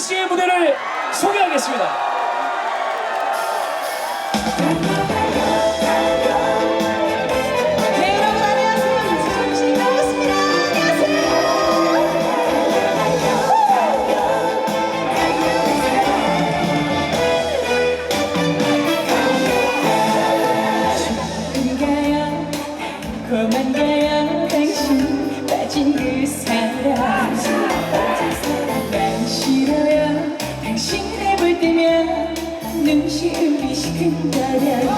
씨의 무대를 소개하겠습니다. 고만가요 당신 빠진 그 사람 난 싫어요 당신을 볼 때면 눈시울이 시큰거려요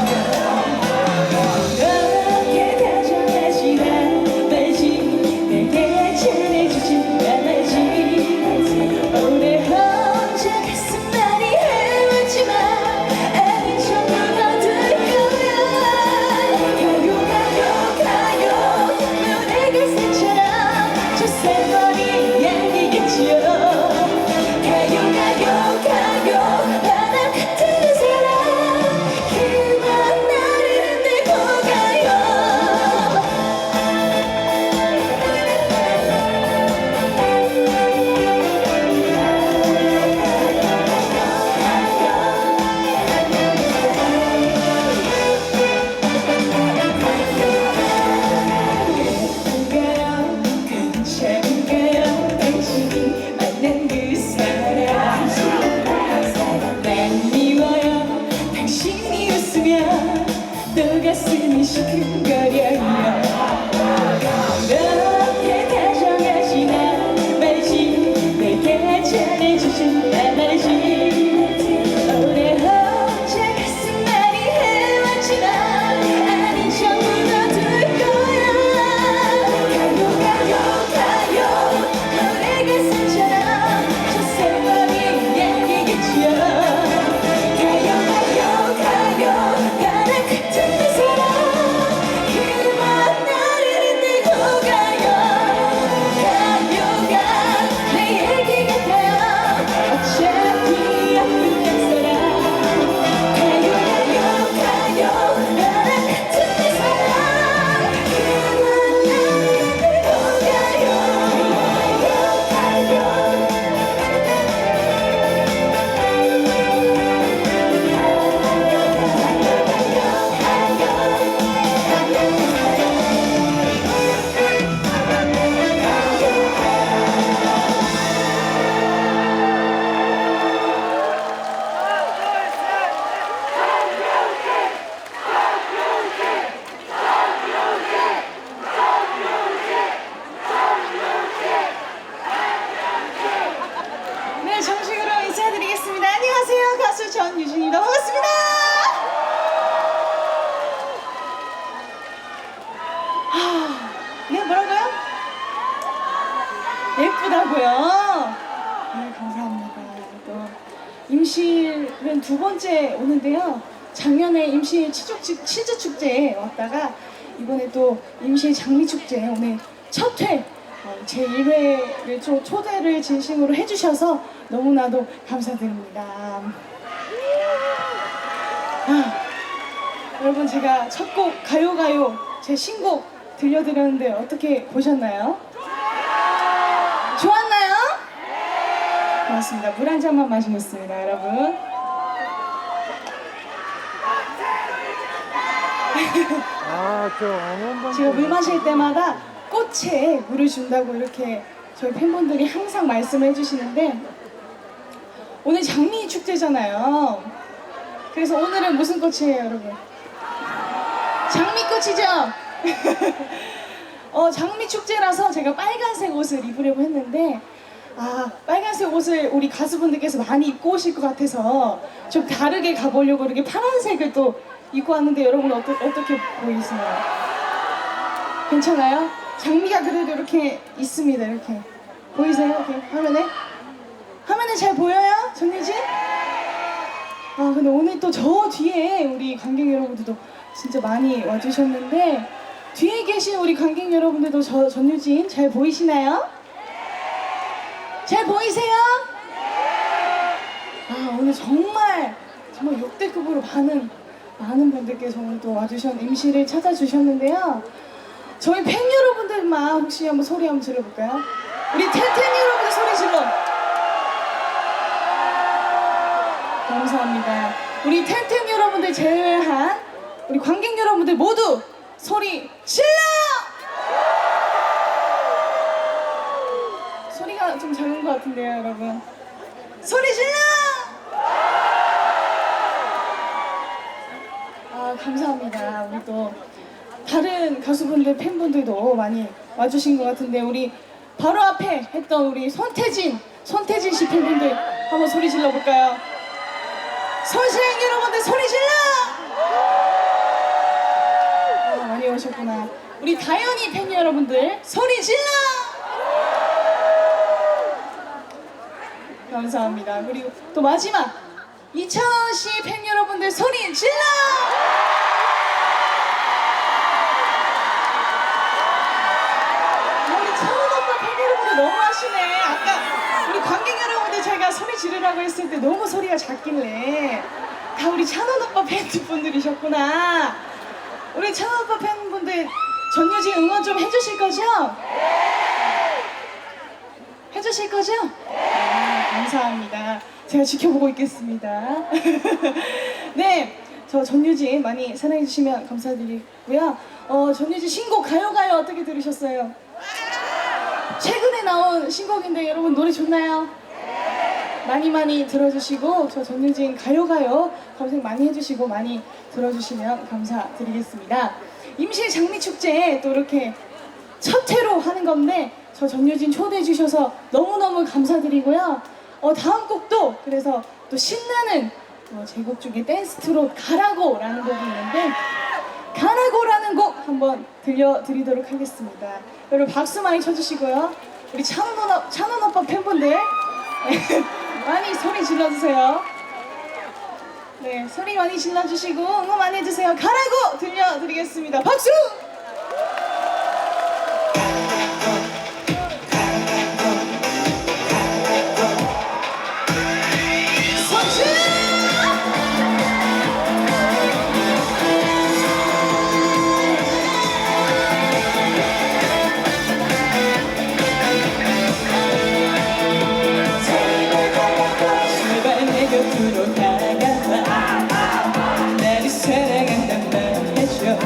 그렇게 다정하지 말지 내게 전해주지 말지 오래 혼자 가슴 많이 헤웠지만 아닌 척 묻어둘 거야 눈의 글쎄처럼 저 세월이 양이겠지요 가요 바람 같은 사람 그만 나를 내고 가요 괜찮은가요 당신이 만난 그 사람 난 미워요 당신이 웃으면 또 가슴이 시큰거려요 그렇게 다정하지 말지 내게 잘해주지 말지 오래 혼자 가슴 많이 헤웠지만 아닌 척 묻어둘 거야 가요 노래 가사처럼 저 세월이 양이겠지요 가요 바람 같은 그 사람 그만 나를 내고 가요가 내 얘기 같아요 어차피 아픈 한 사람 가요 바람 같은 그 사람 그만 나를 내고 네, 정식으로 인사드리겠습니다. 안녕하세요. 가수 전유진입니다. 반갑습니다. 네, 뭐라고요? 예쁘다고요? 네, 감사합니다. 또 임실은 두 번째 오는데요. 작년에 임실 치즈축제에 왔다가 이번에 또 임실 장미축제에 오늘 첫 회 제 1회를 초대를 진심으로 해주셔서 너무나도 감사드립니다. 여러분 제가 첫 곡 가요가요 제 신곡 들려드렸는데 어떻게 보셨나요? 좋았나요? 고맙습니다. 물 한 잔만 마시겠습니다, 여러분. 제가 물 마실 때마다 꽃에 물을 준다고 이렇게 저희 팬분들이 항상 말씀을 해주시는데 오늘 장미 축제잖아요. 그래서 오늘은 무슨 꽃이에요, 여러분? 장미꽃이죠? 장미 축제라서 제가 빨간색 옷을 입으려고 했는데 빨간색 옷을 우리 가수분들께서 많이 입고 오실 것 같아서 좀 다르게 가보려고 이렇게 파란색을 또 입고 왔는데 여러분 어떻게 보이시나요? 괜찮아요? 장미가 그래도 이렇게 있습니다. 이렇게 보이세요? 이렇게 화면에? 화면에 잘 보여요? 전유진? 근데 오늘 또 저 뒤에 우리 관객 여러분들도 진짜 많이 와주셨는데 뒤에 계신 우리 관객 여러분들도 전유진 잘 보이시나요? 잘 보이세요? 오늘 정말 역대급으로 많은 분들께서 오늘 또 임시를 찾아주셨는데요. 저희 팬 여러분들만 혹시 한번 소리 한번 질러볼까요? 우리 텐텐 여러분들 소리 질러! 감사합니다. 우리 텐텐 여러분들 제외한 우리 관객 여러분들 모두 소리 질러! 소리가 좀 작은 것 같은데요, 여러분. 소리 질러! 아, 감사합니다. 우리 또 다른 가수분들, 팬분들도 많이 와주신 것 같은데 우리 바로 앞에 했던 우리 손태진 씨 팬분들 한번 소리 질러 볼까요? 서울시행 여러분들 소리 질러! 아, 많이 오셨구나. 우리 다현이 팬 여러분들 소리 질러! 감사합니다. 그리고 또 마지막 이찬원 씨 팬 여러분들 소리 질러! 우리 찬원 오빠 팬 여러분들 너무 하시네. 아까 우리 관객 여러분들 제가 소리 지르라고 했을 때 너무 소리가 작길래 다 우리 찬원 오빠 팬분들이셨구나. 우리 찬원 오빠 팬분들 전유진 응원 좀 해주실 거죠? 해주실 거죠? 아, 감사합니다. 제가 지켜보고 있겠습니다. 네, 저 전유진 많이 사랑해주시면 감사드리고요. 전유진 신곡 가요가요 어떻게 들으셨어요? 최근에 나온 신곡인데 여러분 노래 좋나요? 많이 들어주시고 저 전유진 가요가요 검색 많이 해주시고 많이 들어주시면 감사드리겠습니다. 임실 장미축제에 또 이렇게 첫 회로 하는 건데 저 전유진 초대해 주셔서 너무너무 감사드리고요. 다음 곡도 그래서 또 신나는 제 곡 중에 댄스 트롯 가라고라는 곡이 있는데 가라고라는 곡 한번 들려드리도록 하겠습니다. 여러분 박수 많이 쳐주시고요. 우리 찬원 오빠 팬분들 많이 소리 질러주세요. 네, 소리 많이 질러주시고 응원 많이 해주세요. 가라고 들려드리겠습니다. 박수! 곁으로 다가와 나를 사랑한단 말 해줘.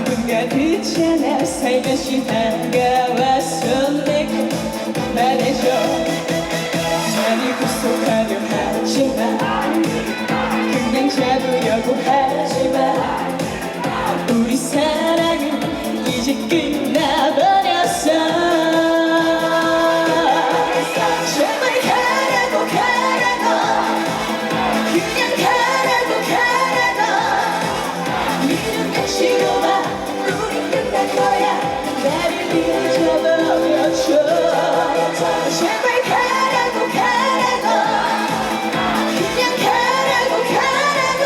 누군가 그렇잖아. 살며시 다가와서 내게 말해줘. 나를 구속하려 하지마. 그냥 잡으려고 하지마. 우리 사랑은 이제 끝나버렸어. 제발 가라고 가라고 그냥 가라고 가라고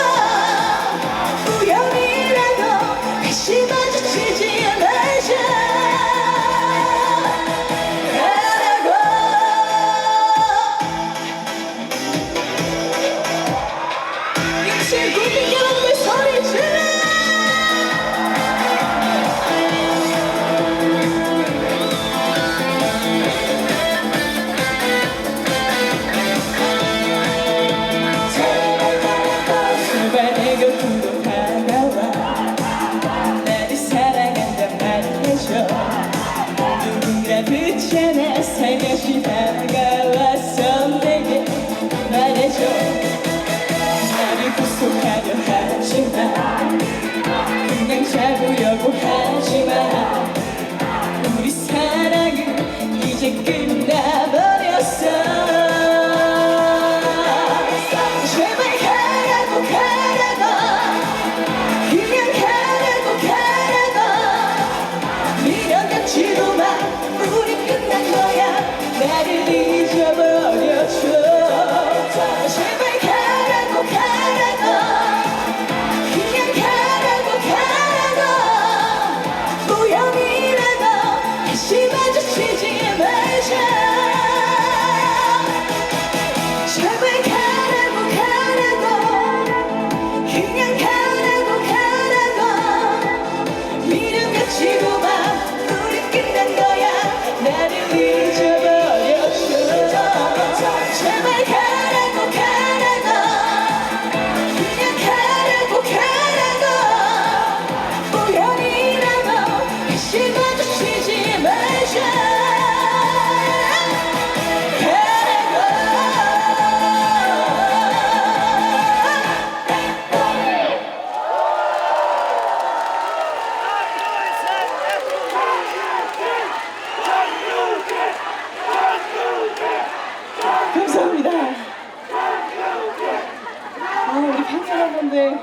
팬 여러분들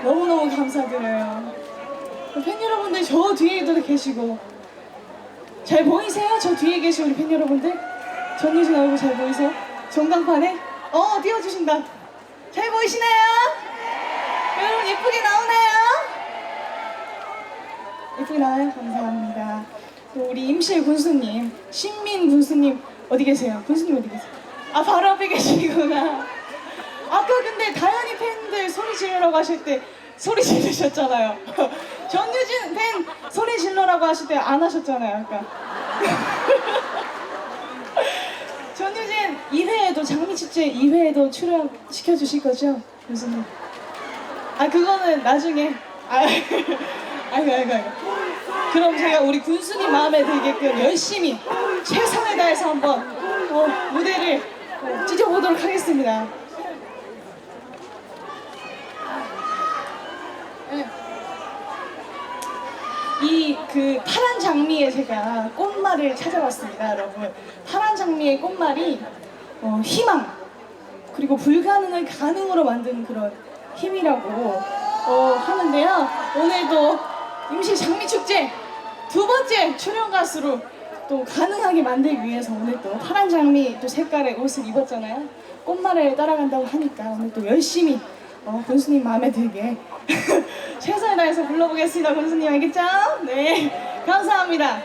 너무너무 감사드려요. 팬 여러분들 저 뒤에도 계시고 잘 보이세요? 저 뒤에 계신 우리 팬 여러분들? 전유진 얼굴 잘 보이세요? 전광판에? 띄워주신다. 잘 보이시나요? 여러분 예쁘게 나오나요? 예쁘게 나와요? 감사합니다. 또 우리 임실 군수님, 신민 군수님 어디 계세요? 군수님 어디 계세요? 아 바로 앞에 계시구나. 아까 근데 다현이 팬들 소리 지르라고 하실 때 소리 지르셨잖아요. 전유진 팬 소리 질러라고 하실 때 안 하셨잖아요 아까. 전유진 2회에도 장미축제 2회에도 출연시켜 주실 거죠? 교수님. 아 그거는 나중에. 아이고. 그럼 제가 우리 군수님 마음에 들게끔 열심히 최선을 다해서 한번 무대를 찢어보도록 하겠습니다. 이 파란 장미에 제가 꽃말을 찾아봤습니다, 여러분. 파란 장미의 꽃말이 희망 그리고 불가능을 가능으로 만드는 그런 힘이라고 하는데요. 오늘도 임시 장미축제 2번째 출연 가수로 또 가능하게 만들기 위해서 오늘 또 파란 장미 또 색깔의 옷을 입었잖아요. 꽃말을 따라간다고 하니까 오늘 또 열심히 군수님 마음에 들게 최선을 다해서 불러보겠습니다. 군수님 알겠죠? 네, 감사합니다.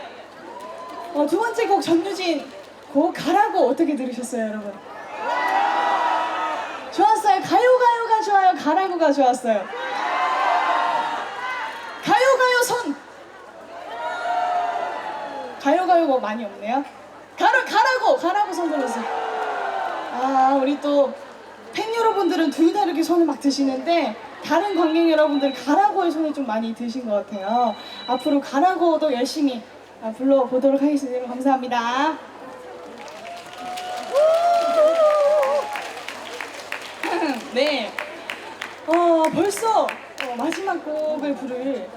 2번째 곡 전유진 곡 가라고 어떻게 들으셨어요, 여러분? 좋았어요? 가요가 좋아요? 가라고가 좋았어요? 가요 손! 가요 뭐 많이 없네요? 가라고 손 들었어요. 아 우리 또 팬 여러분들은 둘 다 이렇게 손을 막 드시는데 다른 관객 여러분들 가라고의 손을 좀 많이 드신 것 같아요. 앞으로 가라고도 열심히 불러보도록 하겠습니다. 감사합니다. 네, 벌써 마지막 곡을 부를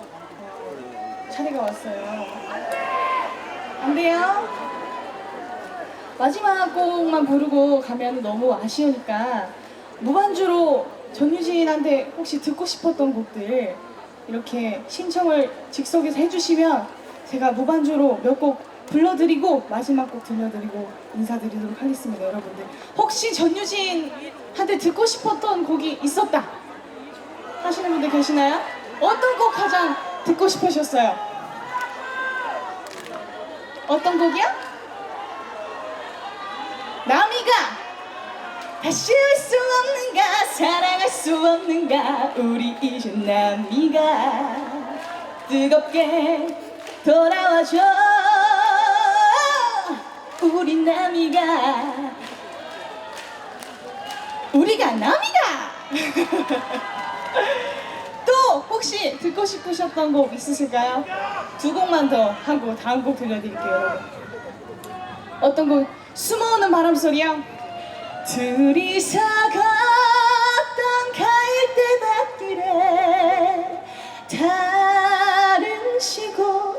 차례가 왔어요. 안 돼요? 마지막 곡만 부르고 가면 너무 아쉬우니까 무반주로 전유진한테 혹시 듣고 싶었던 곡들 이렇게 신청을 즉석에서 해주시면 제가 무반주로 몇 곡 불러드리고 마지막 곡 들려드리고 인사드리도록 하겠습니다. 여러분들 혹시 전유진한테 듣고 싶었던 곡이 있었다 하시는 분들 계시나요? 어떤 곡 가장 듣고 싶으셨어요? 어떤 곡이요? 나미가 다시 올 수 없는가 사랑할 수 없는가 우리 이제 나미가 뜨겁게 돌아와줘 우리 나미가 우리가 나미다. 또 혹시 듣고 싶으셨던 곡 있으실까요? 2곡만 더 하고 다음 곡 들려드릴게요, 여러분. 어떤 곡? 숨어오는 바람소리요. 둘이서 걷던 가을대 밭길에 달은 쉬고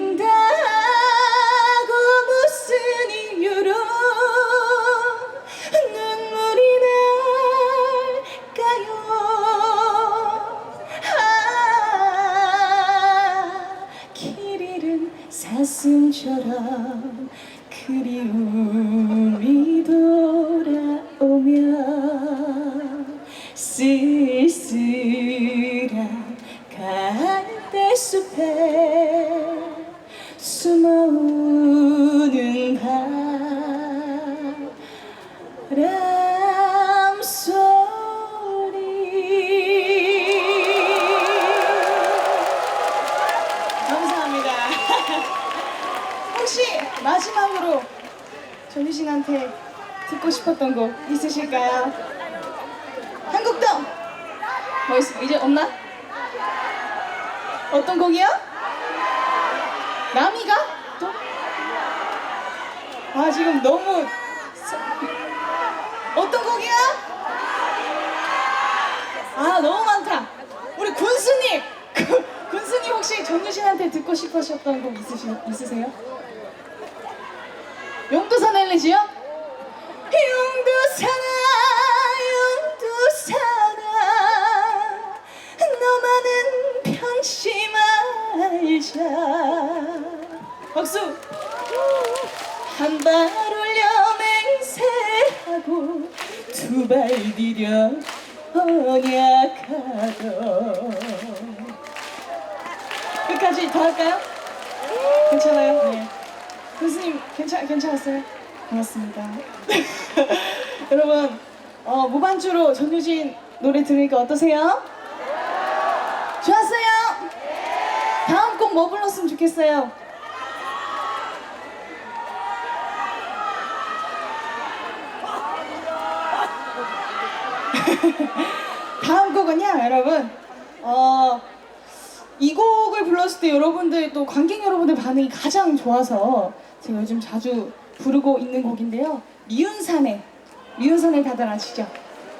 있는다고 무슨 이유로 눈물이 날까요. 길 잃은 사슴처럼 그리움이 돌아오면 쓸쓸한 갈대숲에 숨어오는 바람소리. 감사합니다. 혹시 마지막으로 전유진한테 듣고 싶었던 곡 있으실까요? 한 곡 더! 뭐 있어? 이제 없나? 어떤 곡이요? 나미가? 또? 아 지금 너무 어떤 곡이야? 아 너무 많다. 우리 군수님! 군수님 혹시 전유진한테 듣고 싶으셨던 곡 있으세요? 용두산 엘리지요? 용두사나 너만은 편치 말자. 박수. 한 발 올려 맹세하고 두 발 디뎌 언약하던. 끝까지 더 할까요? 괜찮아요? 네. 교수님 괜찮았어요? 고맙습니다. 여러분 무반주로 전유진 노래 들으니까 어떠세요? 좋았어요? 다음 곡 뭐 불렀으면 좋겠어요? 다음 곡은요 여러분 이 곡을 불렀을 때 여러분들 또 관객 여러분들 반응이 가장 좋아서 제가 요즘 자주 부르고 있는 곡인데요. 미운산에 다들 아시죠?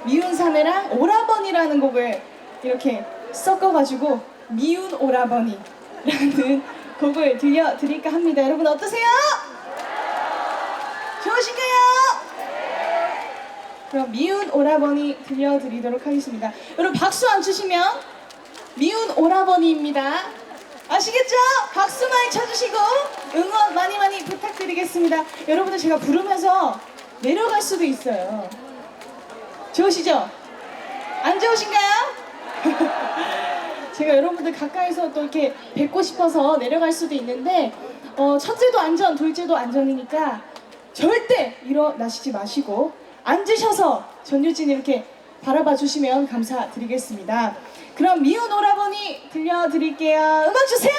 미운산에랑 오라버니라는 곡을 이렇게 섞어가지고 미운 오라버니라는 곡을 들려드릴까 합니다. 여러분 어떠세요? 좋으신가요? 그럼 미운 오라버니 들려드리도록 하겠습니다. 여러분 박수 안 주시면 미운 오라버니입니다. 아시겠죠? 박수 많이 쳐주시고 응원 많이 부탁드리겠습니다. 여러분들 제가 부르면서 내려갈 수도 있어요. 좋으시죠? 안 좋으신가요? 제가 여러분들 가까이서 또 이렇게 뵙고 싶어서 내려갈 수도 있는데 첫째도 안전, 둘째도 안전이니까 절대 일어나시지 마시고 앉으셔서 전유진 이렇게 바라봐 주시면 감사드리겠습니다. 그럼 미운 오라버니 들려드릴게요. 음악 주세요.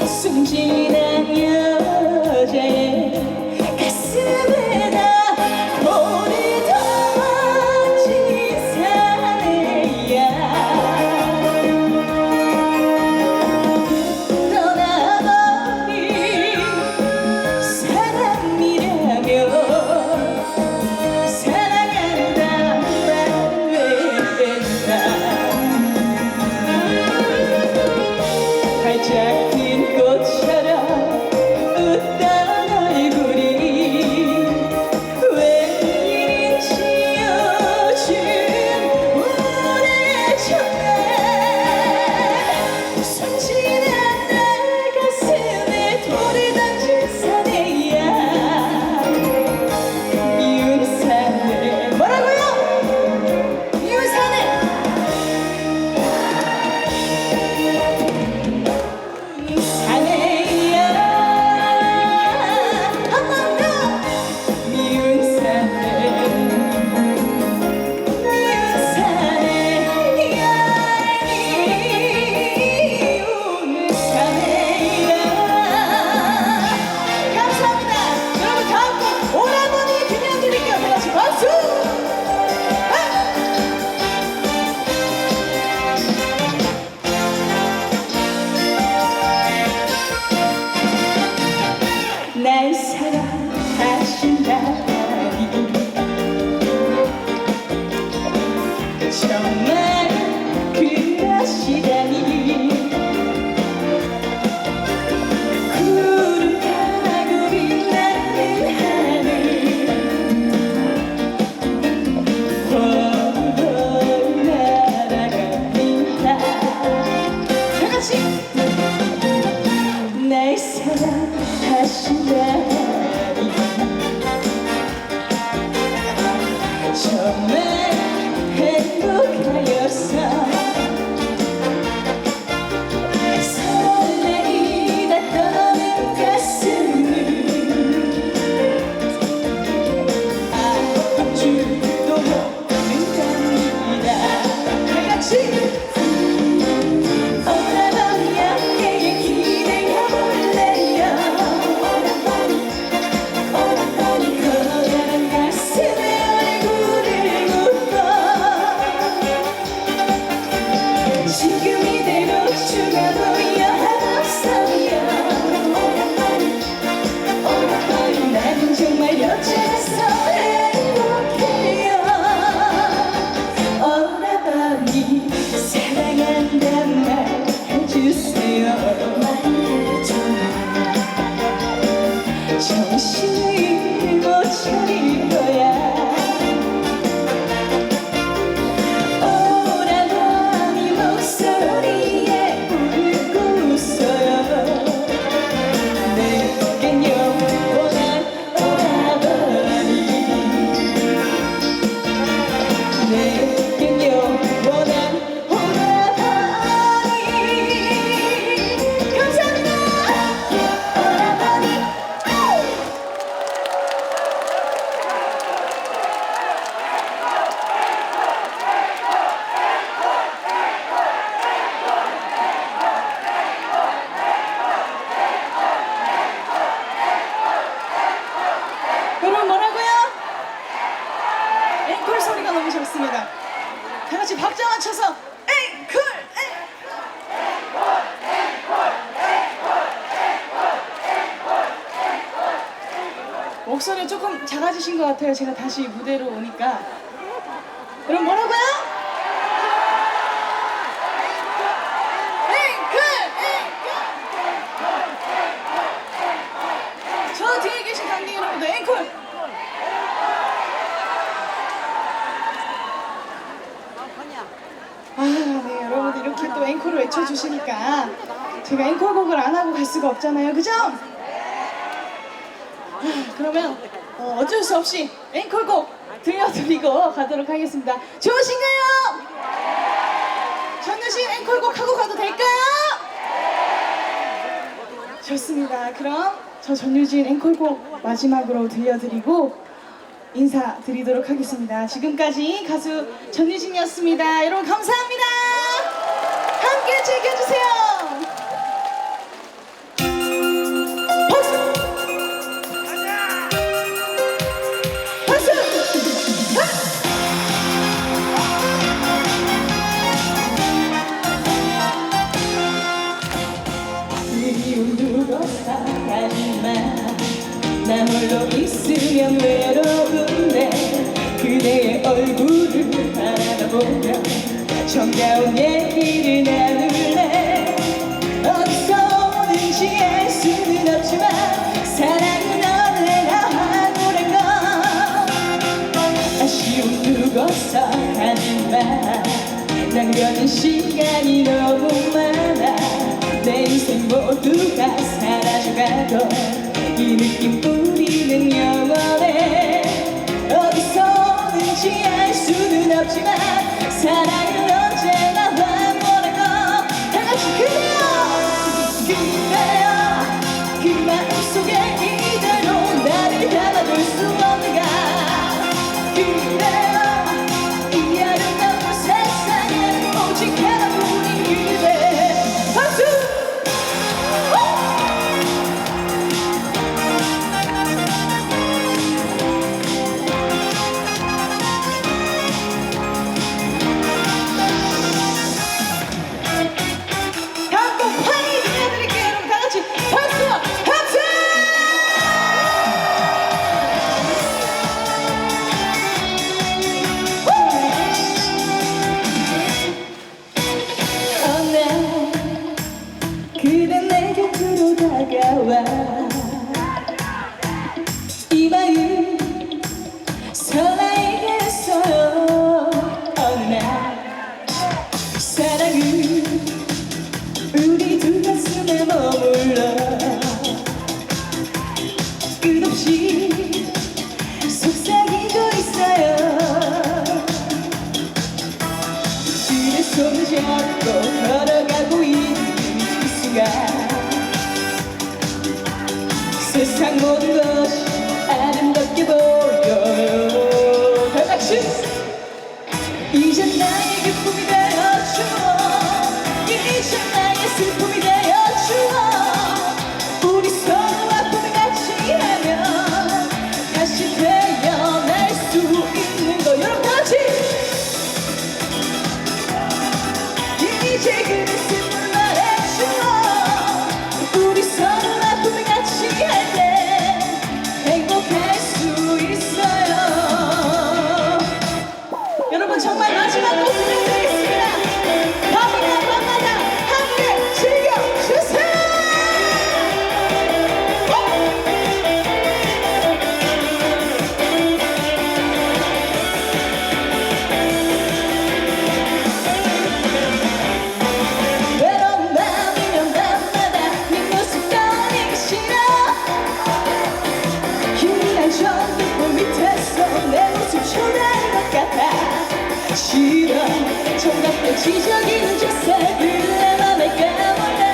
순진한 다 같이 박자 맞춰서 앵콜! 목소리 조금 작아지신 것 같아요. 제가 다시 무대로 오니까. 여러분 뭐라고요? 저 뒤에 계신 관객 여러분들 앵콜! 아, 네, 여러분들 이렇게 또 앵콜을 외쳐주시니까 제가 앵콜곡을 안 하고 갈 수가 없잖아요, 그죠? 그러면 어쩔 수 없이 앵콜곡 들려드리고 가도록 하겠습니다. 좋으신가요? 전유신 앵콜곡 하고 가도 될까요? 좋습니다. 그럼 저 전유진 앵콜곡 마지막으로 들려드리고 인사드리도록 하겠습니다. 지금까지 가수 전유진이었습니다. 여러분 감사합니다. 함께 즐겨주세요. 박수! 박수! 그리움 두고 사랑하지마. 나 홀로 있으면 외로운데 그대의 얼굴을 바라보며 정다운 얘기를 나눌래. 어디서 오는지 알 수는 없지만 사랑은 언제나 황홀한 건 아쉬움 두고서 하지마. 남겨진 시간이 너무 많아. 내 인생 모두가 사라져가도 이 느낌 우리는 영원해. 어디서 오는지 알 수는 없지만 사랑은 언제나 황홀한 건 다같이 그대여 그 마음속에 이대로 나를 담아둘 수 없는가. 그대여 이 아름다운 세상에 오직 하나뿐인 그대. 박수! 그대 내 곁으로 다가와 이 마음 설레게 했어요. 어느 날 사랑은 우리 두 가슴에 머물러 끝없이 속삭이고 있어요. 그대 손을 잡고 걸어가고 있는 세상 모든 것이 아름답게 보여요. 다같이 이제 나의 기쁨이 되어줘. 이제 나의 슬픔이 되어줘. 우리 서로 아픔을 같이 하면 다시 태어날 수 있는 거. 여러분 다같이 이제 그대 슬픔을 말해줘. 우리 서로 아픔을 같이 할 때 행복할 수 있어요. 여러분 정말 마지막 곡 들려드리겠습니다. 밤마다 함께 즐겨주세요. 외로운 밤이면 밤마다 네 모습 떠올리기 싫어. 희미한 전등불 밑에서 내 모습 초라한 것 같아. 싫어 정답된 지적인 젖살들 내 맘에 까물라.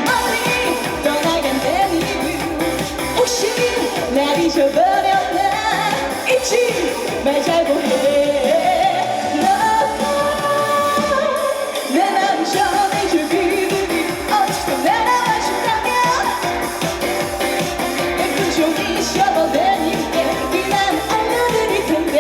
멀리 떠나간 내 입을 혹시 날 잊어버렸나. 잊지 말자고 해. 내 맘 전해줄 그들이 어디서 날아와준다면 예쁜 종이 접어내니까 그만 알려드릴 텐데.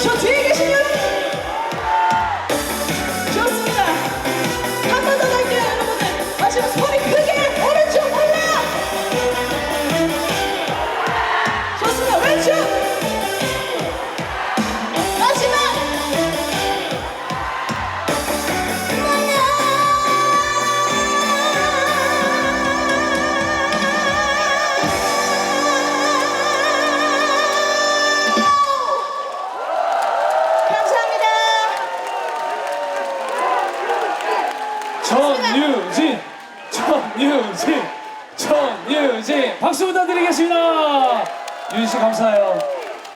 저 뒤에 계신 여러분 좋습니다. 한 번 더 갈게요 여러분들. 마지막 소리 크게 오른쪽 올라. 좋습니다. 왼쪽 마지막 감사합니다. 전유진 박수 부탁드리겠습니다. 유진 씨 감사해요.